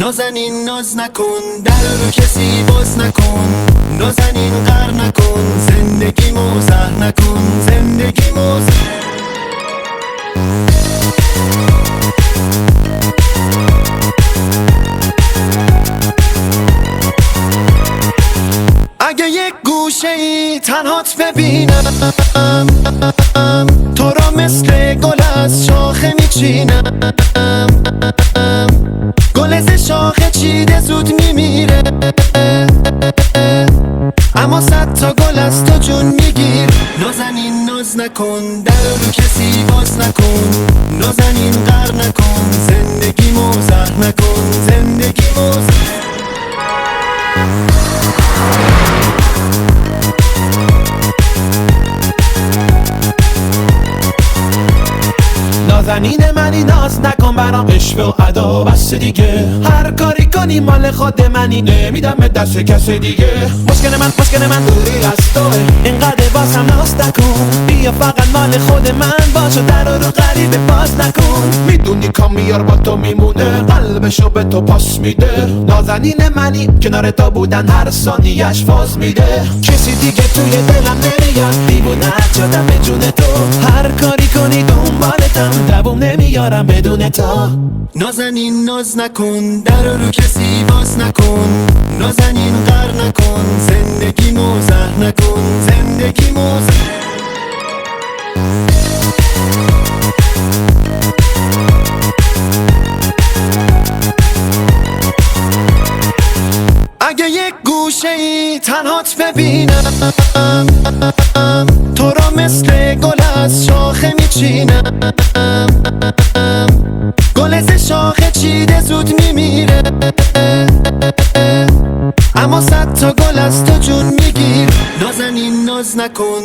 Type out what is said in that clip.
نازنین ناز نکن، در رو کسی باز نکن. نازنین قهر نکن، زندگیمو زهر نکن، زندگیمو زهر. اگه یک گوشه ای تنهات ببینم، تو را مثل گل از شاخه میچینم. گل ز شاخه چیده زود میمیره، اما صد تا گل از تو جون میگیر. نازنین ناز نکن، در رو کسی باز نکن. نازنین قهر نکن، زندگیمو زهر نکن، زندگیمو زهر. نازنین منی ناز نکن برام عشق و ادا بس دیگه. هر کاری کنی مال خود منی، نمیدم به دست کس دیگه. مشکل من دوری از توه، اینقدر باز هم ناز نکن. بیا فقط مال خود من باش و در رو غریبه باز نکن. میدونی کامیار با تو میمونه، قلبشو به تو پاس میده. نازنین منی کنار تو بودن هر ثانیه‌اش فاز میده. کسی دیگه توی دلم نمیاد، دیوونه شدم به جون تو. هر کاری کنی دنبالتم، دووم نمیارم بدون تو. نازنین ناز نکن، در رو کسی باز نکن. نازنین قهر نکن، زندگیمو زهر نکن، زندگیمو زهر. اگه یک گوشه ای تنهات ببینم، تو را مثل گل از شاخه میچینم. گل ز شاخه چیده زود میمیره، اما صد تا گل از تو جون میگیر. نازنین ناز نکن.